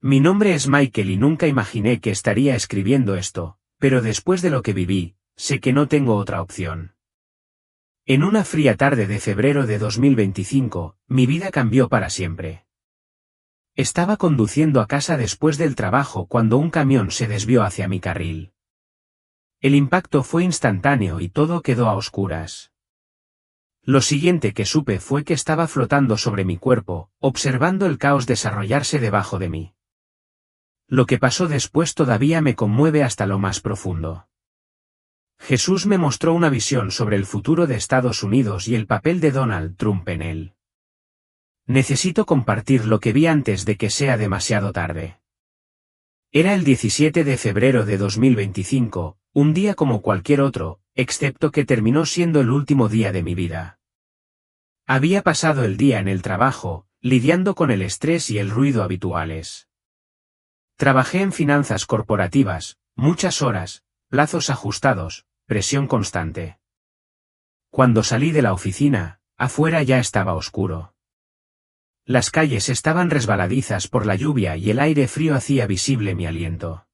Mi nombre es Michael y nunca imaginé que estaría escribiendo esto, pero después de lo que viví, sé que no tengo otra opción. En una fría tarde de febrero de 2025, mi vida cambió para siempre. Estaba conduciendo a casa después del trabajo cuando un camión se desvió hacia mi carril. El impacto fue instantáneo y todo quedó a oscuras. Lo siguiente que supe fue que estaba flotando sobre mi cuerpo, observando el caos desarrollarse debajo de mí. Lo que pasó después todavía me conmueve hasta lo más profundo. Jesús me mostró una visión sobre el futuro de Estados Unidos y el papel de Donald Trump en él. Necesito compartir lo que vi antes de que sea demasiado tarde. Era el 17 de febrero de 2025, un día como cualquier otro, excepto que terminó siendo el último día de mi vida. Había pasado el día en el trabajo, lidiando con el estrés y el ruido habituales. Trabajé en finanzas corporativas, muchas horas, plazos ajustados, presión constante. Cuando salí de la oficina, afuera ya estaba oscuro. Las calles estaban resbaladizas por la lluvia y el aire frío hacía visible mi aliento.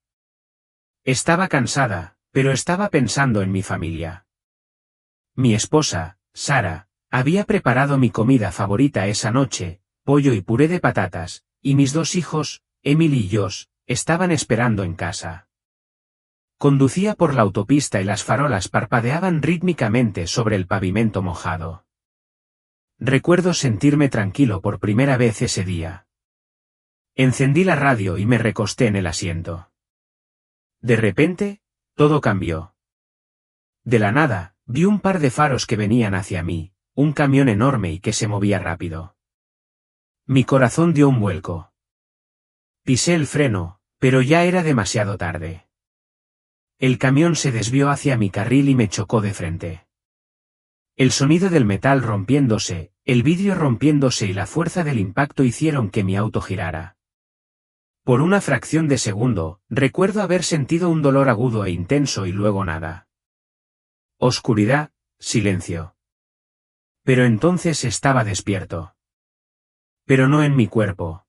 Estaba cansada, pero estaba pensando en mi familia. Mi esposa, Sara, había preparado mi comida favorita esa noche, pollo y puré de patatas, y mis dos hijos, Emily y Josh, estaban esperando en casa. Conducía por la autopista y las farolas parpadeaban rítmicamente sobre el pavimento mojado. Recuerdo sentirme tranquilo por primera vez ese día. Encendí la radio y me recosté en el asiento. De repente, todo cambió. De la nada, vi un par de faros que venían hacia mí, un camión enorme y que se movía rápido. Mi corazón dio un vuelco. Pisé el freno, pero ya era demasiado tarde. El camión se desvió hacia mi carril y me chocó de frente. El sonido del metal rompiéndose, el vidrio rompiéndose y la fuerza del impacto hicieron que mi auto girara. Por una fracción de segundo, recuerdo haber sentido un dolor agudo e intenso y luego nada. Oscuridad, silencio. Pero entonces estaba despierto. Pero no en mi cuerpo.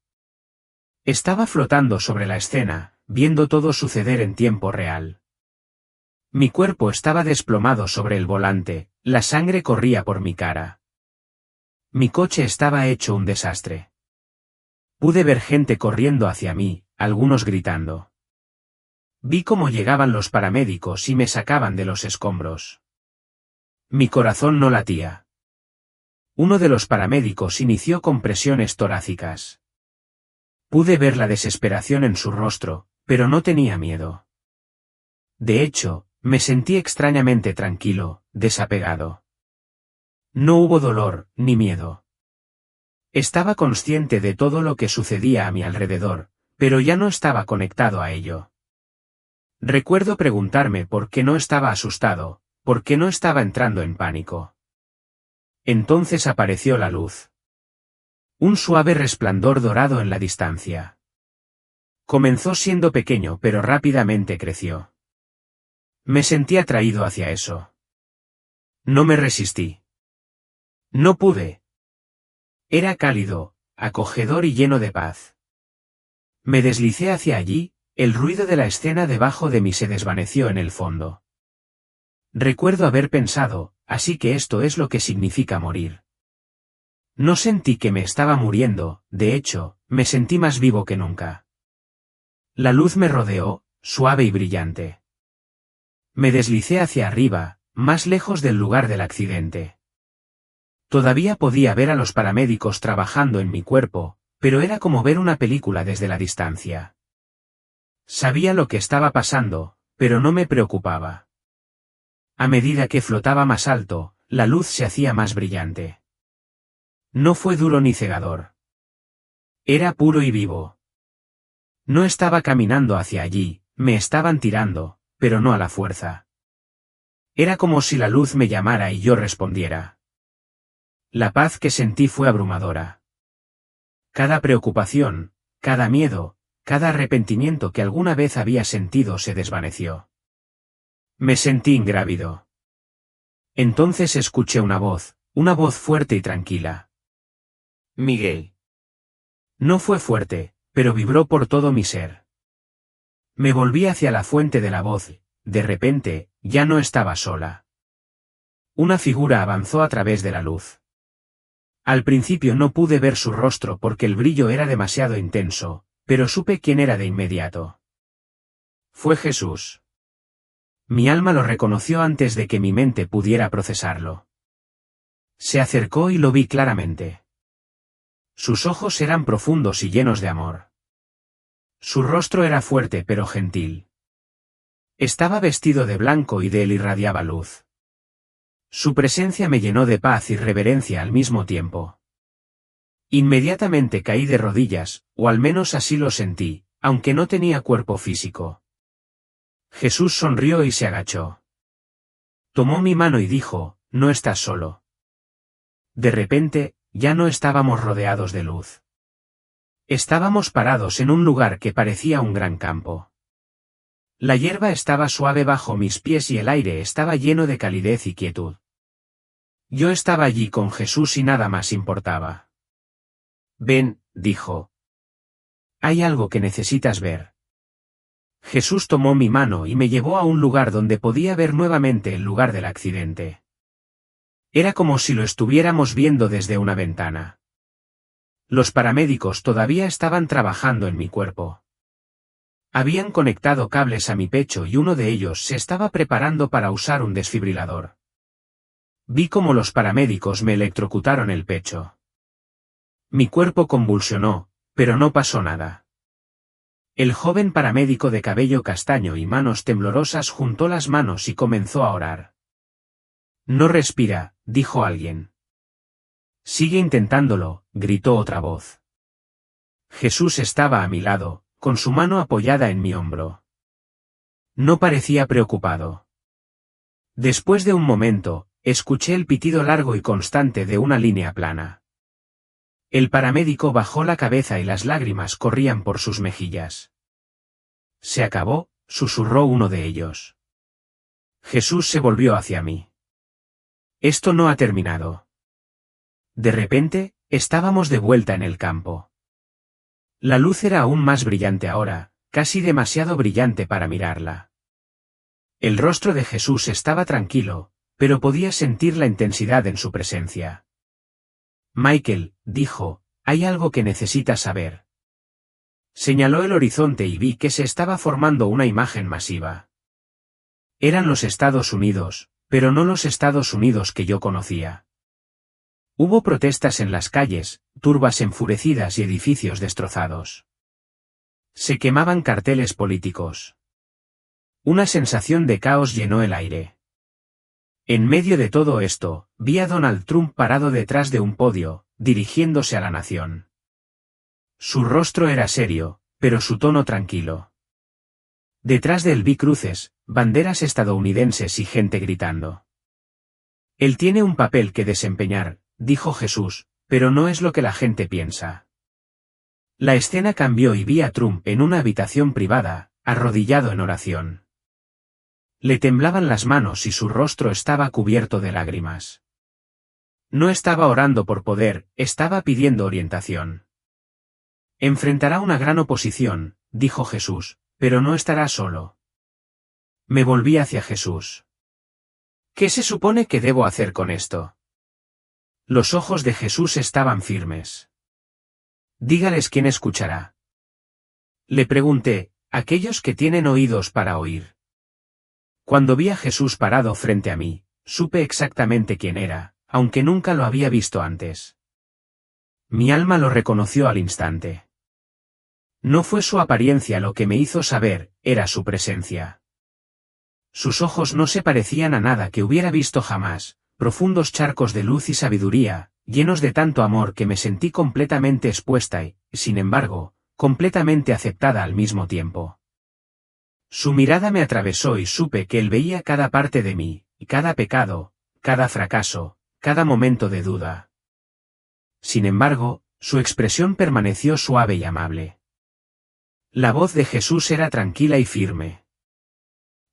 Estaba flotando sobre la escena, viendo todo suceder en tiempo real. Mi cuerpo estaba desplomado sobre el volante, la sangre corría por mi cara. Mi coche estaba hecho un desastre. Pude ver gente corriendo hacia mí, algunos gritando. Vi cómo llegaban los paramédicos y me sacaban de los escombros. Mi corazón no latía. Uno de los paramédicos inició compresiones torácicas. Pude ver la desesperación en su rostro, pero no tenía miedo. De hecho, me sentí extrañamente tranquilo, desapegado. No hubo dolor, ni miedo. Estaba consciente de todo lo que sucedía a mi alrededor, pero ya no estaba conectado a ello. Recuerdo preguntarme por qué no estaba asustado, por qué no estaba entrando en pánico. Entonces apareció la luz. Un suave resplandor dorado en la distancia. Comenzó siendo pequeño pero rápidamente creció. Me sentí atraído hacia eso. No me resistí. No pude. Era cálido, acogedor y lleno de paz. Me deslicé hacia allí, el ruido de la escena debajo de mí se desvaneció en el fondo. Recuerdo haber pensado, así que esto es lo que significa morir. No sentí que me estaba muriendo, de hecho, me sentí más vivo que nunca. La luz me rodeó, suave y brillante. Me deslicé hacia arriba, más lejos del lugar del accidente. Todavía podía ver a los paramédicos trabajando en mi cuerpo, pero era como ver una película desde la distancia. Sabía lo que estaba pasando, pero no me preocupaba. A medida que flotaba más alto, la luz se hacía más brillante. No fue duro ni cegador. Era puro y vivo. No estaba caminando hacia allí, me estaban tirando, pero no a la fuerza. Era como si la luz me llamara y yo respondiera. La paz que sentí fue abrumadora. Cada preocupación, cada miedo, cada arrepentimiento que alguna vez había sentido se desvaneció. Me sentí ingrávido. Entonces escuché una voz fuerte y tranquila. Miguel. No fue fuerte, pero vibró por todo mi ser. Me volví hacia la fuente de la voz, de repente, ya no estaba sola. Una figura avanzó a través de la luz. Al principio no pude ver su rostro porque el brillo era demasiado intenso, pero supe quién era de inmediato. Fue Jesús. Mi alma lo reconoció antes de que mi mente pudiera procesarlo. Se acercó y lo vi claramente. Sus ojos eran profundos y llenos de amor. Su rostro era fuerte pero gentil. Estaba vestido de blanco y de él irradiaba luz. Su presencia me llenó de paz y reverencia al mismo tiempo. Inmediatamente caí de rodillas, o al menos así lo sentí, aunque no tenía cuerpo físico. Jesús sonrió y se agachó. Tomó mi mano y dijo, no estás solo. De repente, ya no estábamos rodeados de luz. Estábamos parados en un lugar que parecía un gran campo. La hierba estaba suave bajo mis pies y el aire estaba lleno de calidez y quietud. Yo estaba allí con Jesús y nada más importaba. Ven, dijo. Hay algo que necesitas ver. Jesús tomó mi mano y me llevó a un lugar donde podía ver nuevamente el lugar del accidente. Era como si lo estuviéramos viendo desde una ventana. Los paramédicos todavía estaban trabajando en mi cuerpo. Habían conectado cables a mi pecho y uno de ellos se estaba preparando para usar un desfibrilador. Vi cómo los paramédicos me electrocutaron el pecho. Mi cuerpo convulsionó, pero no pasó nada. El joven paramédico de cabello castaño y manos temblorosas juntó las manos y comenzó a orar. No respira, dijo alguien. Sigue intentándolo, gritó otra voz. Jesús estaba a mi lado, con su mano apoyada en mi hombro. No parecía preocupado. Después de un momento, escuché el pitido largo y constante de una línea plana. El paramédico bajó la cabeza y las lágrimas corrían por sus mejillas. Se acabó, susurró uno de ellos. Jesús se volvió hacia mí. Esto no ha terminado. De repente, estábamos de vuelta en el campo. La luz era aún más brillante ahora, casi demasiado brillante para mirarla. El rostro de Jesús estaba tranquilo, pero podía sentir la intensidad en su presencia. Michael, dijo, hay algo que necesitas saber. Señaló el horizonte y vi que se estaba formando una imagen masiva. Eran los Estados Unidos, pero no los Estados Unidos que yo conocía. Hubo protestas en las calles, turbas enfurecidas y edificios destrozados. Se quemaban carteles políticos. Una sensación de caos llenó el aire. En medio de todo esto, vi a Donald Trump parado detrás de un podio, dirigiéndose a la nación. Su rostro era serio, pero su tono tranquilo. Detrás de él vi cruces, banderas estadounidenses y gente gritando. Él tiene un papel que desempeñar, dijo Jesús, pero no es lo que la gente piensa. La escena cambió y vi a Trump en una habitación privada, arrodillado en oración. Le temblaban las manos y su rostro estaba cubierto de lágrimas. No estaba orando por poder, estaba pidiendo orientación. Enfrentará una gran oposición, dijo Jesús, pero no estará solo. Me volví hacia Jesús. ¿Qué se supone que debo hacer con esto? Los ojos de Jesús estaban firmes. Dígales quién escuchará. Le pregunté, aquellos que tienen oídos para oír. Cuando vi a Jesús parado frente a mí, supe exactamente quién era, aunque nunca lo había visto antes. Mi alma lo reconoció al instante. No fue su apariencia lo que me hizo saber, era su presencia. Sus ojos no se parecían a nada que hubiera visto jamás, profundos charcos de luz y sabiduría, llenos de tanto amor que me sentí completamente expuesta y, sin embargo, completamente aceptada al mismo tiempo. Su mirada me atravesó y supe que él veía cada parte de mí, cada pecado, cada fracaso, cada momento de duda. Sin embargo, su expresión permaneció suave y amable. La voz de Jesús era tranquila y firme.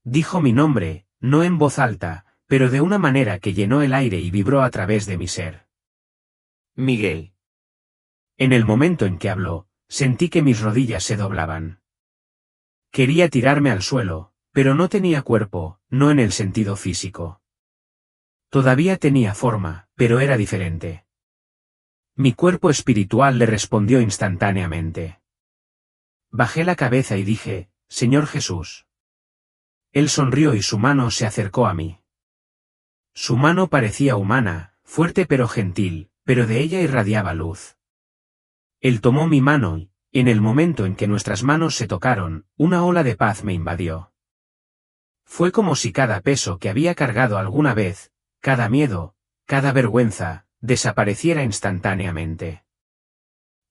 Dijo mi nombre, no en voz alta, pero de una manera que llenó el aire y vibró a través de mi ser. Miguel. En el momento en que habló, Sentí que mis rodillas se doblaban. Quería tirarme al suelo, pero no tenía cuerpo, no en el sentido físico. Todavía tenía forma, pero era diferente. Mi cuerpo espiritual le respondió instantáneamente. Bajé la cabeza y dije, Señor Jesús. Él sonrió y su mano se acercó a mí. Su mano parecía humana, fuerte pero gentil, pero de ella irradiaba luz. Él tomó mi mano y, en el momento en que nuestras manos se tocaron, una ola de paz me invadió. Fue como si cada peso que había cargado alguna vez, cada miedo, cada vergüenza, desapareciera instantáneamente.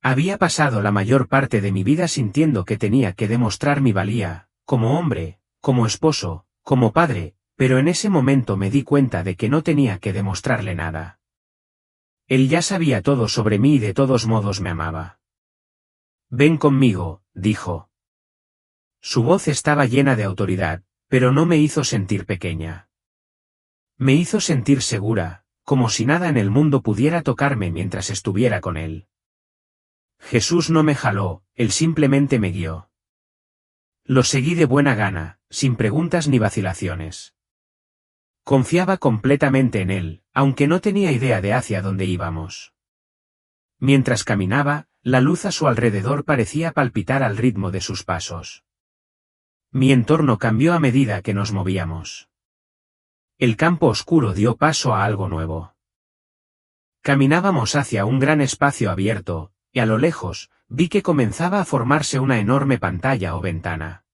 Había pasado la mayor parte de mi vida sintiendo que tenía que demostrar mi valía, como hombre, como esposo, como padre, pero en ese momento me di cuenta de que no tenía que demostrarle nada. Él ya sabía todo sobre mí y de todos modos me amaba. Ven conmigo, dijo. Su voz estaba llena de autoridad, pero no me hizo sentir pequeña. Me hizo sentir segura, como si nada en el mundo pudiera tocarme mientras estuviera con él. Jesús no me jaló, él simplemente me guió. Lo seguí de buena gana, sin preguntas ni vacilaciones. Confiaba completamente en él, aunque no tenía idea de hacia dónde íbamos. Mientras caminaba, la luz a su alrededor parecía palpitar al ritmo de sus pasos. Mi entorno cambió a medida que nos movíamos. El campo oscuro dio paso a algo nuevo. Caminábamos hacia un gran espacio abierto, y a lo lejos, vi que comenzaba a formarse una enorme pantalla o ventana.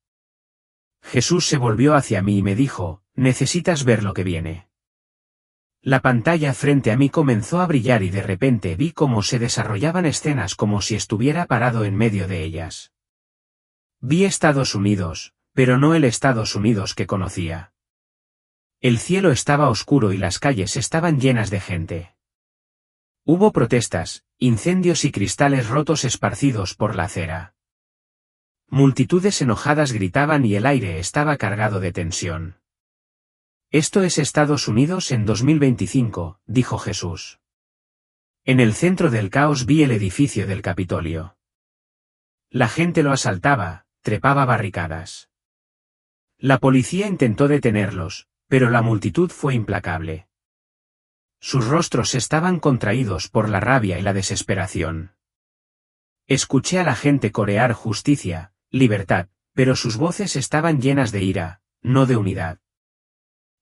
Jesús se volvió hacia mí y me dijo, necesitas ver lo que viene. La pantalla frente a mí comenzó a brillar y de repente vi cómo se desarrollaban escenas como si estuviera parado en medio de ellas. Vi Estados Unidos, pero no el Estados Unidos que conocía. El cielo estaba oscuro y las calles estaban llenas de gente. Hubo protestas, incendios y cristales rotos esparcidos por la acera. Multitudes enojadas gritaban y el aire estaba cargado de tensión. Esto es Estados Unidos en 2025, dijo Jesús. En el centro del caos vi el edificio del Capitolio. La gente lo asaltaba, trepaba barricadas. La policía intentó detenerlos, pero la multitud fue implacable. Sus rostros estaban contraídos por la rabia y la desesperación. Escuché a la gente corear justicia, libertad, pero sus voces estaban llenas de ira, no de unidad.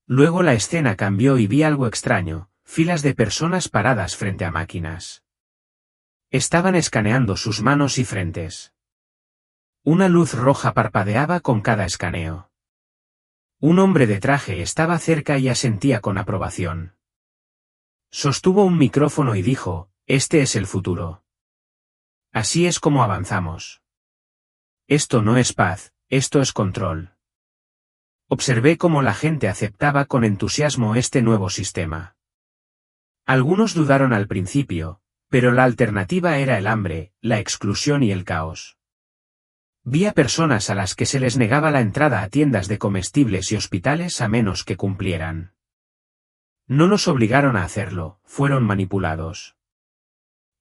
Luego la escena cambió y vi algo extraño, filas de personas paradas frente a máquinas. Estaban escaneando sus manos y frentes. Una luz roja parpadeaba con cada escaneo. Un hombre de traje estaba cerca y asentía con aprobación. Sostuvo un micrófono y dijo, este es el futuro. Así es como avanzamos. Esto no es paz, esto es control. Observé cómo la gente aceptaba con entusiasmo este nuevo sistema. Algunos dudaron al principio, pero la alternativa era el hambre, la exclusión y el caos. Vi a personas a las que se les negaba la entrada a tiendas de comestibles y hospitales a menos que cumplieran. No los obligaron a hacerlo, fueron manipulados.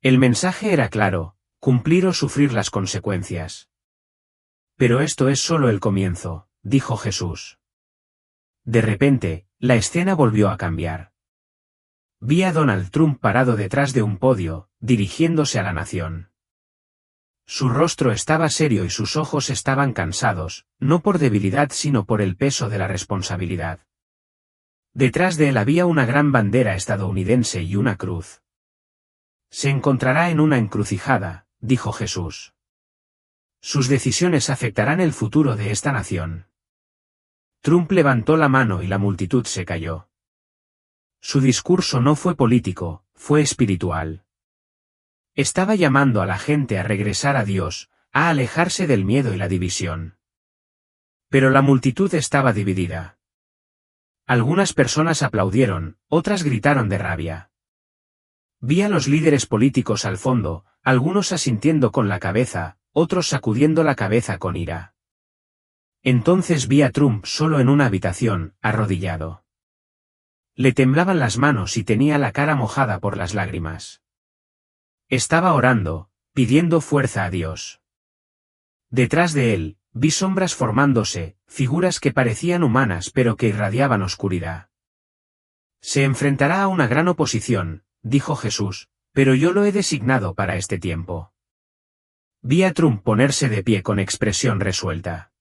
El mensaje era claro, cumplir o sufrir las consecuencias. Pero esto es solo el comienzo, dijo Jesús. De repente, la escena volvió a cambiar. Vi a Donald Trump parado detrás de un podio, dirigiéndose a la nación. Su rostro estaba serio y sus ojos estaban cansados, no por debilidad sino por el peso de la responsabilidad. Detrás de él había una gran bandera estadounidense y una cruz. Se encontrará en una encrucijada, dijo Jesús. Sus decisiones afectarán el futuro de esta nación. Trump levantó la mano y la multitud se cayó. Su discurso no fue político, fue espiritual. Estaba llamando a la gente a regresar a Dios, a alejarse del miedo y la división. Pero la multitud estaba dividida. Algunas personas aplaudieron, otras gritaron de rabia. Vi a los líderes políticos al fondo, algunos asintiendo con la cabeza, otros sacudiendo la cabeza con ira. Entonces vi a Trump solo en una habitación, arrodillado. Le temblaban las manos y tenía la cara mojada por las lágrimas. Estaba orando, pidiendo fuerza a Dios. Detrás de él, vi sombras formándose, figuras que parecían humanas pero que irradiaban oscuridad. Se enfrentará a una gran oposición, dijo Jesús, pero yo lo he designado para este tiempo. Vi a Trump ponerse de pie con expresión resuelta.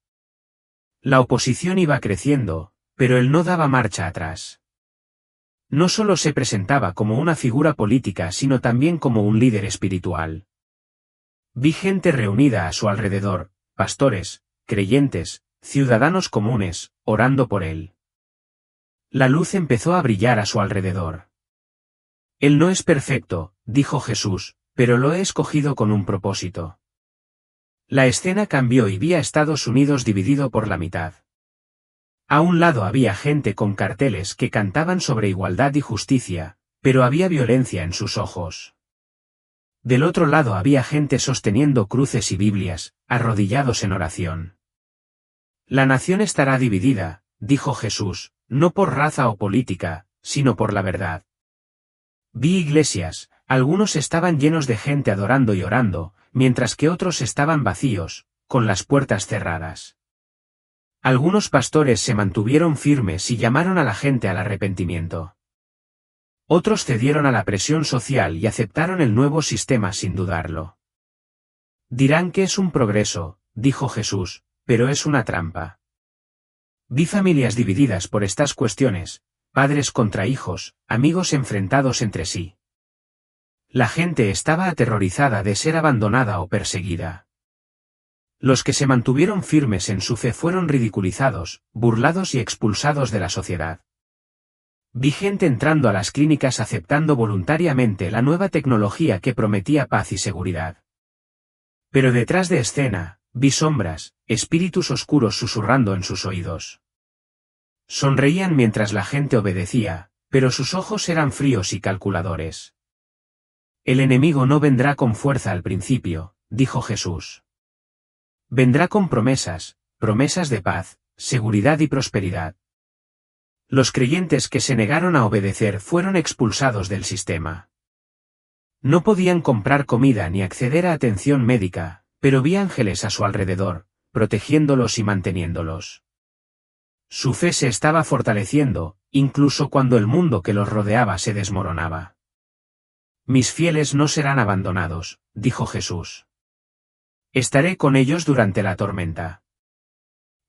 La oposición iba creciendo, pero él no daba marcha atrás. No solo se presentaba como una figura política sino también como un líder espiritual. Vi gente reunida a su alrededor, pastores, creyentes, ciudadanos comunes, orando por él. La luz empezó a brillar a su alrededor. Él no es perfecto, dijo Jesús, pero lo he escogido con un propósito. La escena cambió y vi a Estados Unidos dividido por la mitad. A un lado había gente con carteles que cantaban sobre igualdad y justicia, pero había violencia en sus ojos. Del otro lado había gente sosteniendo cruces y Biblias, arrodillados en oración. La nación estará dividida, dijo Jesús, no por raza o política, sino por la verdad. Vi iglesias, algunos estaban llenos de gente adorando y orando, mientras que otros estaban vacíos, con las puertas cerradas. Algunos pastores se mantuvieron firmes y llamaron a la gente al arrepentimiento. Otros cedieron a la presión social y aceptaron el nuevo sistema sin dudarlo. Dirán que es un progreso, dijo Jesús, pero es una trampa. Vi familias divididas por estas cuestiones, padres contra hijos, amigos enfrentados entre sí. La gente estaba aterrorizada de ser abandonada o perseguida. Los que se mantuvieron firmes en su fe fueron ridiculizados, burlados y expulsados de la sociedad. Vi gente entrando a las clínicas aceptando voluntariamente la nueva tecnología que prometía paz y seguridad. Pero detrás de escena, vi sombras, espíritus oscuros susurrando en sus oídos. Sonreían mientras la gente obedecía, pero sus ojos eran fríos y calculadores. El enemigo no vendrá con fuerza al principio, dijo Jesús. Vendrá con promesas, promesas de paz, seguridad y prosperidad. Los creyentes que se negaron a obedecer fueron expulsados del sistema. No podían comprar comida ni acceder a atención médica, pero vi ángeles a su alrededor, protegiéndolos y manteniéndolos. Su fe se estaba fortaleciendo, incluso cuando el mundo que los rodeaba se desmoronaba. Mis fieles no serán abandonados, dijo Jesús. Estaré con ellos durante la tormenta.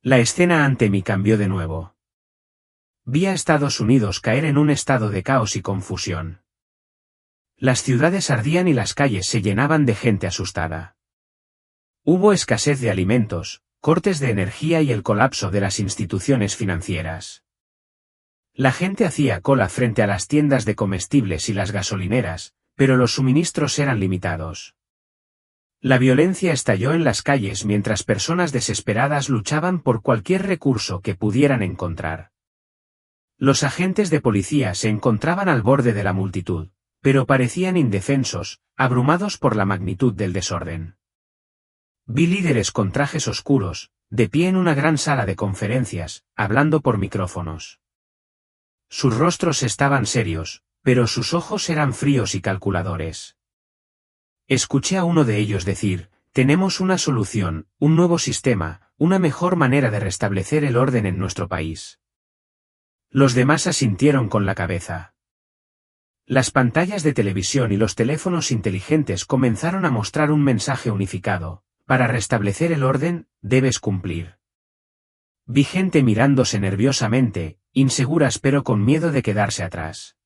La escena ante mí cambió de nuevo. Vi a Estados Unidos caer en un estado de caos y confusión. Las ciudades ardían y las calles se llenaban de gente asustada. Hubo escasez de alimentos, cortes de energía y el colapso de las instituciones financieras. La gente hacía cola frente a las tiendas de comestibles y las gasolineras, pero los suministros eran limitados. La violencia estalló en las calles mientras personas desesperadas luchaban por cualquier recurso que pudieran encontrar. Los agentes de policía se encontraban al borde de la multitud, pero parecían indefensos, abrumados por la magnitud del desorden. Vi líderes con trajes oscuros, de pie en una gran sala de conferencias, hablando por micrófonos. Sus rostros estaban serios, pero sus ojos eran fríos y calculadores. Escuché a uno de ellos decir, tenemos una solución, un nuevo sistema, una mejor manera de restablecer el orden en nuestro país. Los demás asintieron con la cabeza. Las pantallas de televisión y los teléfonos inteligentes comenzaron a mostrar un mensaje unificado, para restablecer el orden, debes cumplir. Vi gente mirándose nerviosamente, inseguras pero con miedo de quedarse atrás.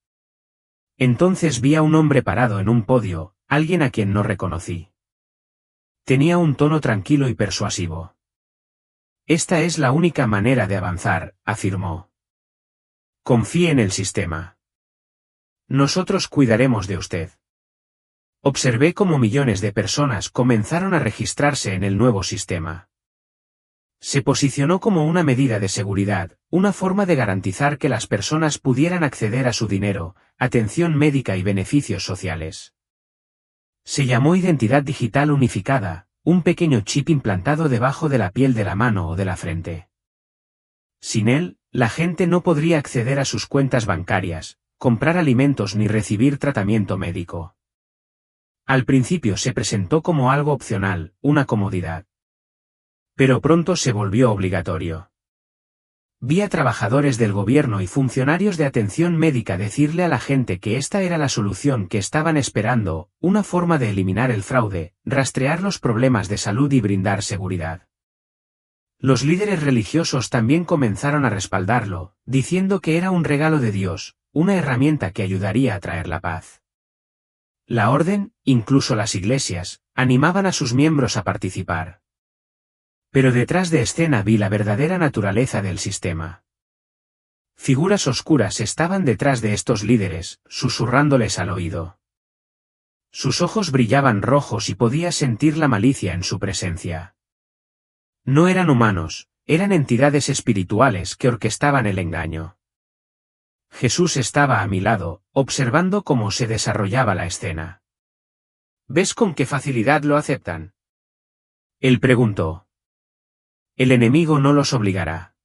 Entonces vi a un hombre parado en un podio, alguien a quien no reconocí. Tenía un tono tranquilo y persuasivo. Esta es la única manera de avanzar, afirmó. Confíe en el sistema. Nosotros cuidaremos de usted. Observé cómo millones de personas comenzaron a registrarse en el nuevo sistema. Se posicionó como una medida de seguridad, una forma de garantizar que las personas pudieran acceder a su dinero, atención médica y beneficios sociales. Se llamó Identidad Digital Unificada, un pequeño chip implantado debajo de la piel de la mano o de la frente. Sin él, la gente no podría acceder a sus cuentas bancarias, comprar alimentos ni recibir tratamiento médico. Al principio se presentó como algo opcional, una comodidad. Pero pronto se volvió obligatorio. Vi a trabajadores del gobierno y funcionarios de atención médica decirle a la gente que esta era la solución que estaban esperando, una forma de eliminar el fraude, rastrear los problemas de salud y brindar seguridad. Los líderes religiosos también comenzaron a respaldarlo, diciendo que era un regalo de Dios, una herramienta que ayudaría a traer la paz. La orden, incluso las iglesias, animaban a sus miembros a participar. Pero detrás de escena vi la verdadera naturaleza del sistema. Figuras oscuras estaban detrás de estos líderes, susurrándoles al oído. Sus ojos brillaban rojos y podía sentir la malicia en su presencia. No eran humanos, eran entidades espirituales que orquestaban el engaño. Jesús estaba a mi lado, observando cómo se desarrollaba la escena. ¿Ves con qué facilidad lo aceptan? Él preguntó. El enemigo no los obligará.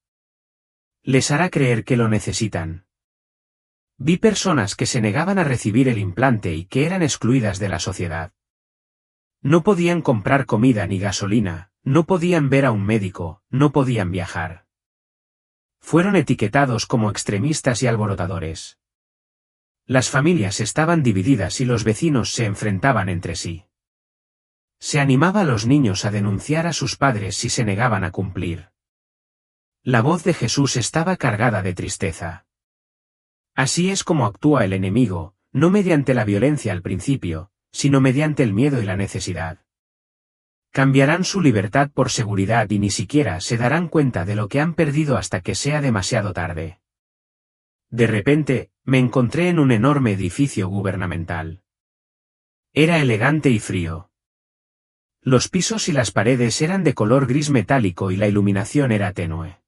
Les hará creer que lo necesitan. Vi personas que se negaban a recibir el implante y que eran excluidas de la sociedad. No podían comprar comida ni gasolina, no podían ver a un médico, no podían viajar. Fueron etiquetados como extremistas y alborotadores. Las familias estaban divididas y los vecinos se enfrentaban entre sí. Se animaba a los niños a denunciar a sus padres si se negaban a cumplir. La voz de Jesús estaba cargada de tristeza. Así es como actúa el enemigo, no mediante la violencia al principio, sino mediante el miedo y la necesidad. Cambiarán su libertad por seguridad y ni siquiera se darán cuenta de lo que han perdido hasta que sea demasiado tarde. De repente, me encontré en un enorme edificio gubernamental. Era elegante y frío. Los pisos y las paredes eran de color gris metálico y la iluminación era tenue.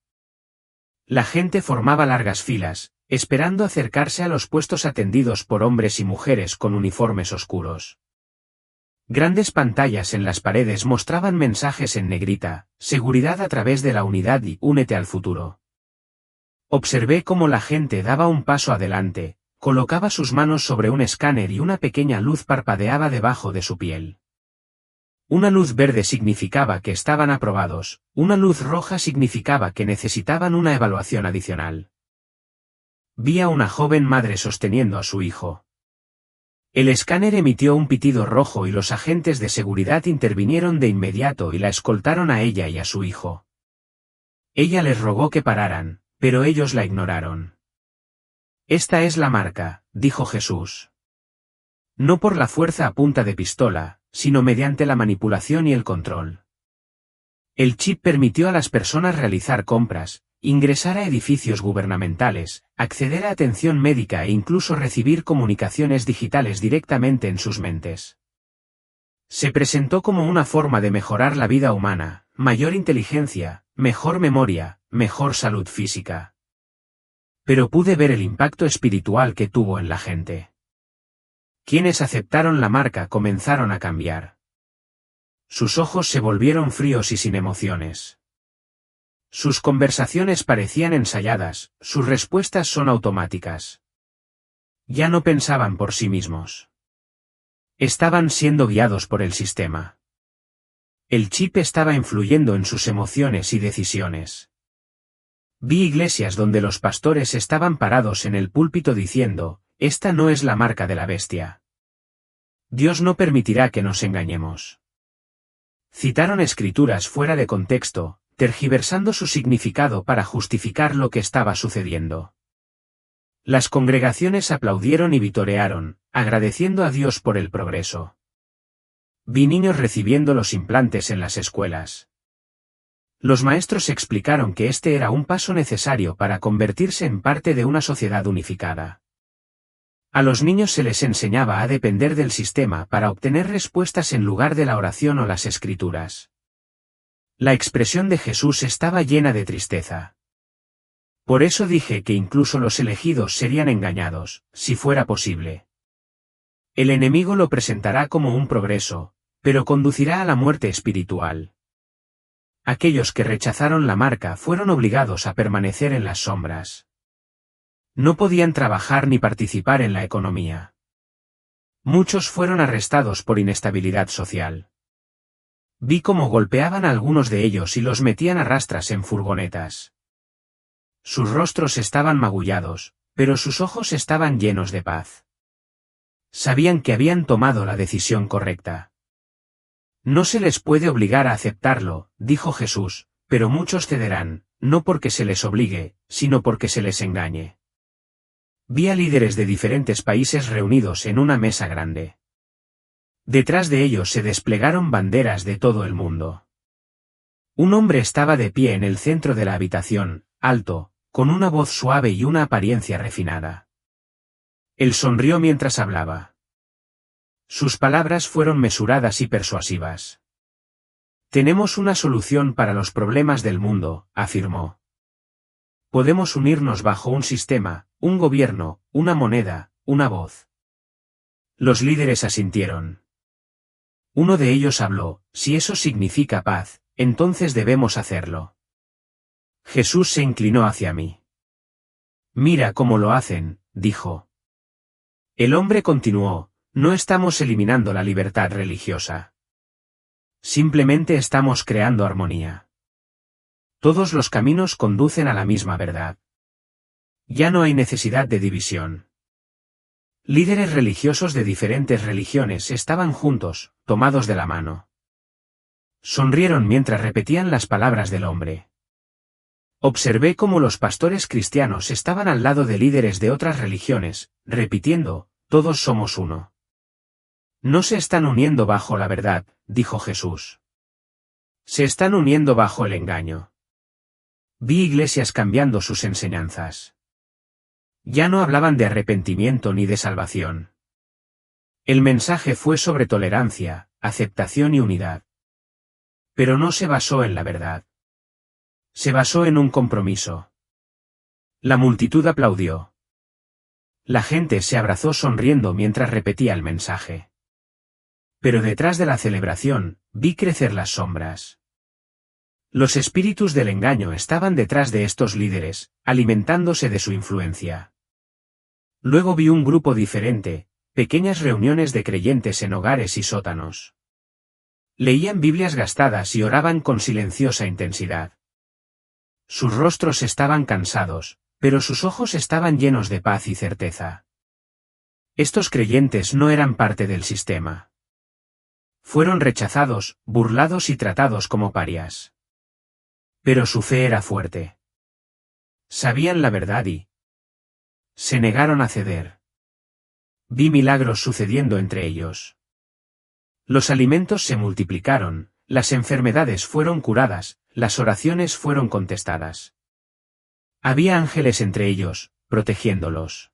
La gente formaba largas filas, esperando acercarse a los puestos atendidos por hombres y mujeres con uniformes oscuros. Grandes pantallas en las paredes mostraban mensajes en negrita, seguridad a través de la unidad y únete al futuro. Observé cómo la gente daba un paso adelante, colocaba sus manos sobre un escáner y una pequeña luz parpadeaba debajo de su piel. Una luz verde significaba que estaban aprobados, una luz roja significaba que necesitaban una evaluación adicional. Vi a una joven madre sosteniendo a su hijo. El escáner emitió un pitido rojo y los agentes de seguridad intervinieron de inmediato y la escoltaron a ella y a su hijo. Ella les rogó que pararan, pero ellos la ignoraron. Esta es la marca, dijo Jesús. No por la fuerza a punta de pistola, sino mediante la manipulación y el control. El chip permitió a las personas realizar compras, ingresar a edificios gubernamentales, acceder a atención médica e incluso recibir comunicaciones digitales directamente en sus mentes. Se presentó como una forma de mejorar la vida humana, mayor inteligencia, mejor memoria, mejor salud física. Pero pude ver el impacto espiritual que tuvo en la gente. Quienes aceptaron la marca comenzaron a cambiar. Sus ojos se volvieron fríos y sin emociones. Sus conversaciones parecían ensayadas, sus respuestas son automáticas. Ya no pensaban por sí mismos. Estaban siendo guiados por el sistema. El chip estaba influyendo en sus emociones y decisiones. Vi iglesias donde los pastores estaban parados en el púlpito diciendo, esta no es la marca de la bestia. Dios no permitirá que nos engañemos. Citaron escrituras fuera de contexto, tergiversando su significado para justificar lo que estaba sucediendo. Las congregaciones aplaudieron y vitorearon, agradeciendo a Dios por el progreso. Vi niños recibiendo los implantes en las escuelas. Los maestros explicaron que este era un paso necesario para convertirse en parte de una sociedad unificada. A los niños se les enseñaba a depender del sistema para obtener respuestas en lugar de la oración o las escrituras. La expresión de Jesús estaba llena de tristeza. Por eso dije que incluso los elegidos serían engañados, si fuera posible. El enemigo lo presentará como un progreso, pero conducirá a la muerte espiritual. Aquellos que rechazaron la marca fueron obligados a permanecer en las sombras. No podían trabajar ni participar en la economía. Muchos fueron arrestados por inestabilidad social. Vi cómo golpeaban a algunos de ellos y los metían a rastras en furgonetas. Sus rostros estaban magullados, pero sus ojos estaban llenos de paz. Sabían que habían tomado la decisión correcta. No se les puede obligar a aceptarlo, dijo Jesús, pero muchos cederán, no porque se les obligue, sino porque se les engañe. Vi a líderes de diferentes países reunidos en una mesa grande. Detrás de ellos se desplegaron banderas de todo el mundo. Un hombre estaba de pie en el centro de la habitación, alto, con una voz suave y una apariencia refinada. Él sonrió mientras hablaba. Sus palabras fueron mesuradas y persuasivas. Tenemos una solución para los problemas del mundo, afirmó. Podemos unirnos bajo un sistema, un gobierno, una moneda, una voz. Los líderes asintieron. Uno de ellos habló, si eso significa paz, entonces debemos hacerlo. Jesús se inclinó hacia mí. Mira cómo lo hacen, dijo. El hombre continuó, no estamos eliminando la libertad religiosa. Simplemente estamos creando armonía. Todos los caminos conducen a la misma verdad. Ya no hay necesidad de división. Líderes religiosos de diferentes religiones estaban juntos, tomados de la mano. Sonrieron mientras repetían las palabras del hombre. Observé cómo los pastores cristianos estaban al lado de líderes de otras religiones, repitiendo, todos somos uno. No se están uniendo bajo la verdad, dijo Jesús. Se están uniendo bajo el engaño. Vi iglesias cambiando sus enseñanzas. Ya no hablaban de arrepentimiento ni de salvación. El mensaje fue sobre tolerancia, aceptación y unidad. Pero no se basó en la verdad. Se basó en un compromiso. La multitud aplaudió. La gente se abrazó sonriendo mientras repetía el mensaje. Pero detrás de la celebración, vi crecer las sombras. Los espíritus del engaño estaban detrás de estos líderes, alimentándose de su influencia. Luego vi un grupo diferente, pequeñas reuniones de creyentes en hogares y sótanos. Leían Biblias gastadas y oraban con silenciosa intensidad. Sus rostros estaban cansados, pero sus ojos estaban llenos de paz y certeza. Estos creyentes no eran parte del sistema. Fueron rechazados, burlados y tratados como parias. Pero su fe era fuerte. Sabían la verdad y se negaron a ceder. Vi milagros sucediendo entre ellos. Los alimentos se multiplicaron, las enfermedades fueron curadas, las oraciones fueron contestadas. Había ángeles entre ellos, protegiéndolos.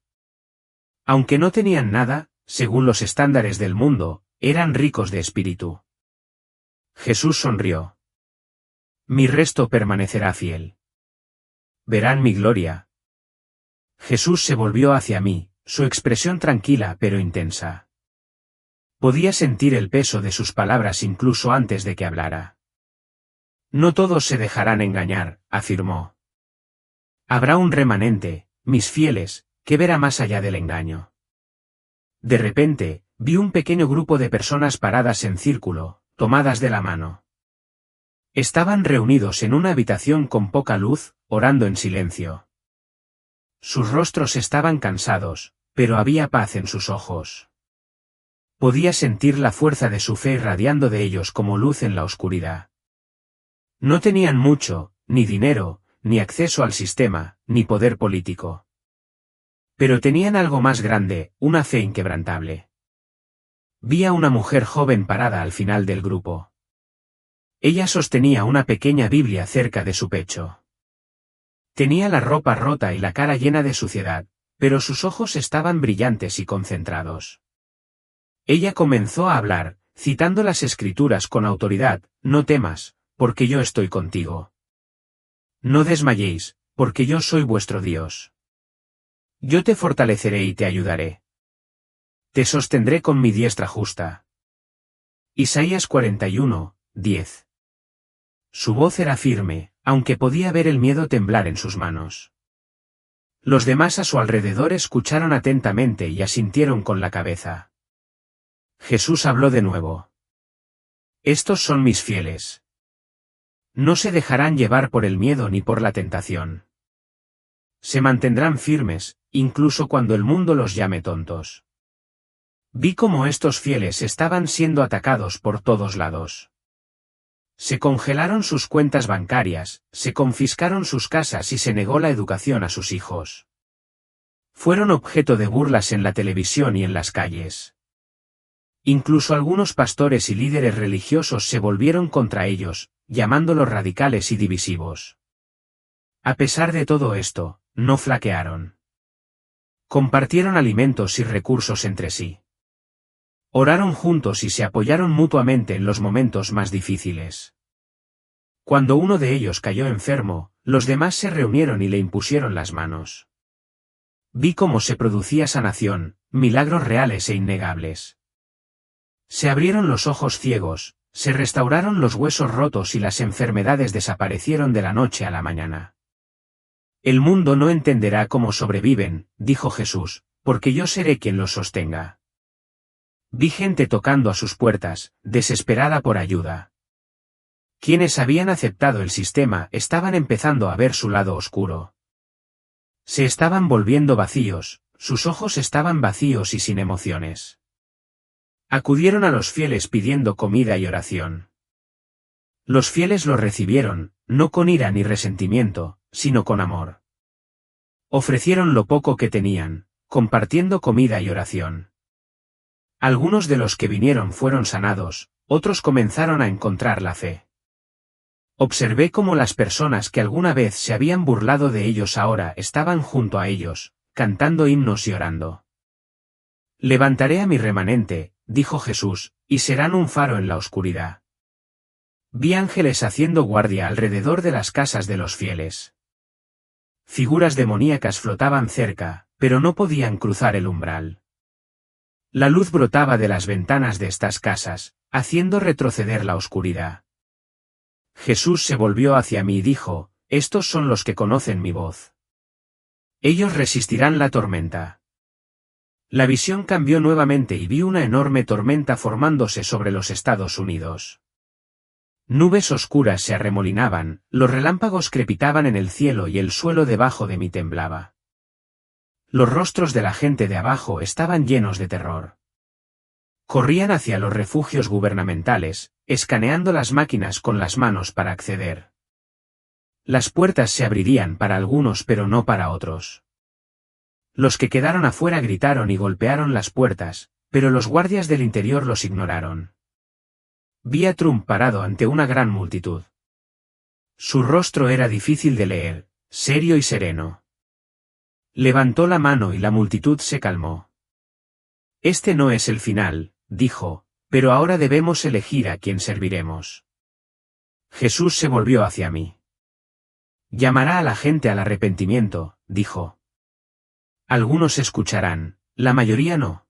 Aunque no tenían nada, según los estándares del mundo, eran ricos de espíritu. Jesús sonrió. Mi resto permanecerá fiel. Verán mi gloria. Jesús se volvió hacia mí, su expresión tranquila pero intensa. Podía sentir el peso de sus palabras incluso antes de que hablara. No todos se dejarán engañar, afirmó. Habrá un remanente, mis fieles, que verá más allá del engaño. De repente, vi un pequeño grupo de personas paradas en círculo, tomadas de la mano. Estaban reunidos en una habitación con poca luz, orando en silencio. Sus rostros estaban cansados, pero había paz en sus ojos. Podía sentir la fuerza de su fe irradiando de ellos como luz en la oscuridad. No tenían mucho, ni dinero, ni acceso al sistema, ni poder político. Pero tenían algo más grande, una fe inquebrantable. Vi a una mujer joven parada al final del grupo. Ella sostenía una pequeña Biblia cerca de su pecho. Tenía la ropa rota y la cara llena de suciedad, pero sus ojos estaban brillantes y concentrados. Ella comenzó a hablar, citando las Escrituras con autoridad, no temas, porque yo estoy contigo. No desmayéis, porque yo soy vuestro Dios. Yo te fortaleceré y te ayudaré. Te sostendré con mi diestra justa. Isaías 41, 10. Su voz era firme, aunque podía ver el miedo temblar en sus manos. Los demás a su alrededor escucharon atentamente y asintieron con la cabeza. Jesús habló de nuevo. Estos son mis fieles. No se dejarán llevar por el miedo ni por la tentación. Se mantendrán firmes, incluso cuando el mundo los llame tontos. Vi cómo estos fieles estaban siendo atacados por todos lados. Se congelaron sus cuentas bancarias, se confiscaron sus casas y se negó la educación a sus hijos. Fueron objeto de burlas en la televisión y en las calles. Incluso algunos pastores y líderes religiosos se volvieron contra ellos, llamándolos radicales y divisivos. A pesar de todo esto, no flaquearon. Compartieron alimentos y recursos entre sí. Oraron juntos y se apoyaron mutuamente en los momentos más difíciles. Cuando uno de ellos cayó enfermo, los demás se reunieron y le impusieron las manos. Vi cómo se producía sanación, milagros reales e innegables. Se abrieron los ojos ciegos, se restauraron los huesos rotos y las enfermedades desaparecieron de la noche a la mañana. El mundo no entenderá cómo sobreviven, dijo Jesús, porque yo seré quien los sostenga. Vi gente tocando a sus puertas, desesperada por ayuda. Quienes habían aceptado el sistema estaban empezando a ver su lado oscuro. Se estaban volviendo vacíos, sus ojos estaban vacíos y sin emociones. Acudieron a los fieles pidiendo comida y oración. Los fieles los recibieron, no con ira ni resentimiento, sino con amor. Ofrecieron lo poco que tenían, compartiendo comida y oración. Algunos de los que vinieron fueron sanados, otros comenzaron a encontrar la fe. Observé cómo las personas que alguna vez se habían burlado de ellos ahora estaban junto a ellos, cantando himnos y orando. Levantaré a mi remanente, dijo Jesús, y serán un faro en la oscuridad. Vi ángeles haciendo guardia alrededor de las casas de los fieles. Figuras demoníacas flotaban cerca, pero no podían cruzar el umbral. La luz brotaba de las ventanas de estas casas, haciendo retroceder la oscuridad. Jesús se volvió hacia mí y dijo, estos son los que conocen mi voz. Ellos resistirán la tormenta. La visión cambió nuevamente y vi una enorme tormenta formándose sobre los Estados Unidos. Nubes oscuras se arremolinaban, los relámpagos crepitaban en el cielo y el suelo debajo de mí temblaba. Los rostros de la gente de abajo estaban llenos de terror. Corrían hacia los refugios gubernamentales, escaneando las máquinas con las manos para acceder. Las puertas se abrirían para algunos pero no para otros. Los que quedaron afuera gritaron y golpearon las puertas, pero los guardias del interior los ignoraron. Vi a Trump parado ante una gran multitud. Su rostro era difícil de leer, serio y sereno. Levantó la mano y la multitud se calmó. Este no es el final, dijo, pero ahora debemos elegir a quién serviremos. Jesús se volvió hacia mí. Llamará a la gente al arrepentimiento, dijo. Algunos escucharán, la mayoría no.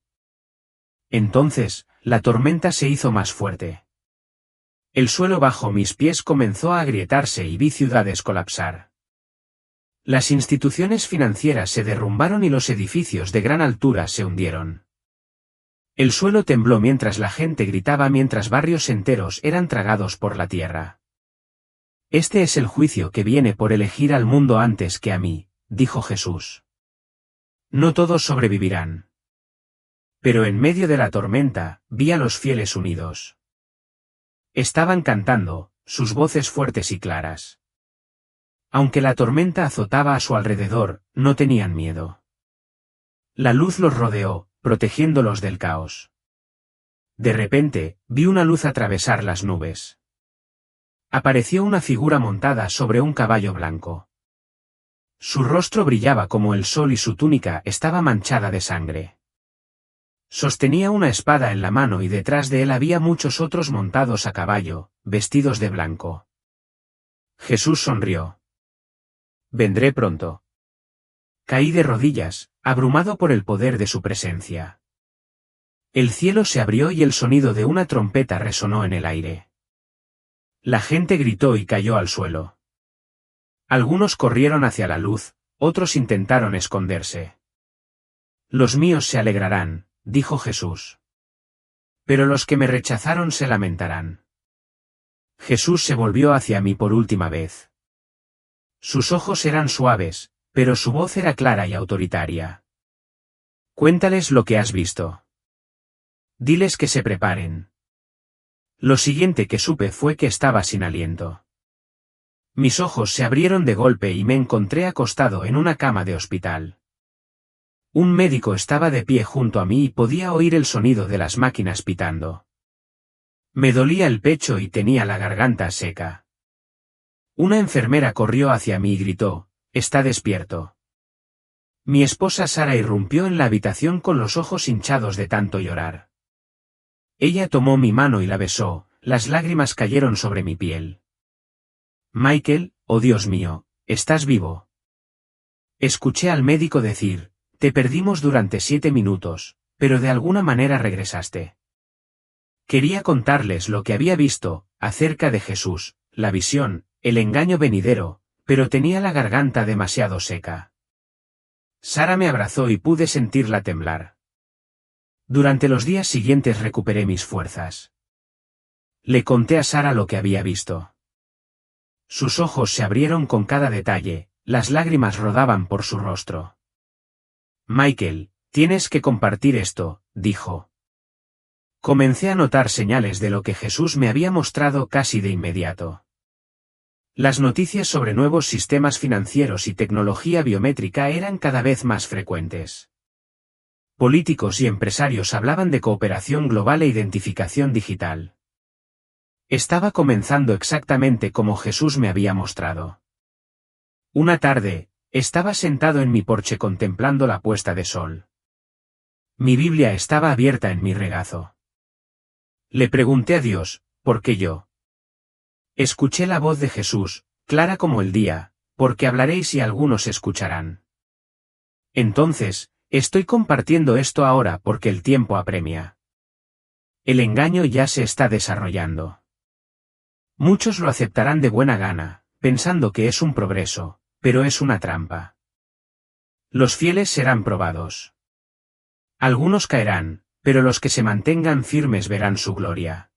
Entonces, la tormenta se hizo más fuerte. El suelo bajo mis pies comenzó a agrietarse y vi ciudades colapsar. Las instituciones financieras se derrumbaron y los edificios de gran altura se hundieron. El suelo tembló mientras la gente gritaba mientras barrios enteros eran tragados por la tierra. Este es el juicio que viene por elegir al mundo antes que a mí, dijo Jesús. No todos sobrevivirán. Pero en medio de la tormenta, vi a los fieles unidos. Estaban cantando, sus voces fuertes y claras. Aunque la tormenta azotaba a su alrededor, no tenían miedo. La luz los rodeó, protegiéndolos del caos. De repente, vi una luz atravesar las nubes. Apareció una figura montada sobre un caballo blanco. Su rostro brillaba como el sol y su túnica estaba manchada de sangre. Sostenía una espada en la mano y detrás de él había muchos otros montados a caballo, vestidos de blanco. Jesús sonrió. Vendré pronto. Caí de rodillas, abrumado por el poder de su presencia. El cielo se abrió y el sonido de una trompeta resonó en el aire. La gente gritó y cayó al suelo. Algunos corrieron hacia la luz, otros intentaron esconderse. Los míos se alegrarán, dijo Jesús. pero los que me rechazaron se lamentarán. Jesús se volvió hacia mí por última vez. Sus ojos eran suaves, pero su voz era clara y autoritaria. Cuéntales lo que has visto. Diles que se preparen. Lo siguiente que supe fue que estaba sin aliento. Mis ojos se abrieron de golpe y me encontré acostado en una cama de hospital. Un médico estaba de pie junto a mí y podía oír el sonido de las máquinas pitando. Me dolía el pecho y tenía la garganta seca. Una enfermera corrió hacia mí y gritó, «¿Está despierto?». Mi esposa Sara irrumpió en la habitación con los ojos hinchados de tanto llorar. Ella tomó mi mano y la besó, las lágrimas cayeron sobre mi piel. «Michael, oh Dios mío, ¿estás vivo?». Escuché al médico decir, «Te perdimos durante 7 minutos, pero de alguna manera regresaste». Quería contarles lo que había visto, acerca de Jesús, la visión, el engaño venidero, pero tenía la garganta demasiado seca. Sara me abrazó y pude sentirla temblar. Durante los días siguientes recuperé mis fuerzas. Le conté a Sara lo que había visto. Sus ojos se abrieron con cada detalle, las lágrimas rodaban por su rostro. «Michael, tienes que compartir esto», dijo. Comencé a notar señales de lo que Jesús me había mostrado casi de inmediato. Las noticias sobre nuevos sistemas financieros y tecnología biométrica eran cada vez más frecuentes. Políticos y empresarios hablaban de cooperación global e identificación digital. Estaba comenzando exactamente como Jesús me había mostrado. Una tarde, estaba sentado en mi porche contemplando la puesta de sol. Mi Biblia estaba abierta en mi regazo. Le pregunté a Dios, ¿por qué yo? Escuché la voz de Jesús, clara como el día, porque hablaréis y algunos escucharán. Entonces, estoy compartiendo esto ahora porque el tiempo apremia. El engaño ya se está desarrollando. Muchos lo aceptarán de buena gana, pensando que es un progreso, pero es una trampa. Los fieles serán probados. Algunos caerán, pero los que se mantengan firmes verán su gloria.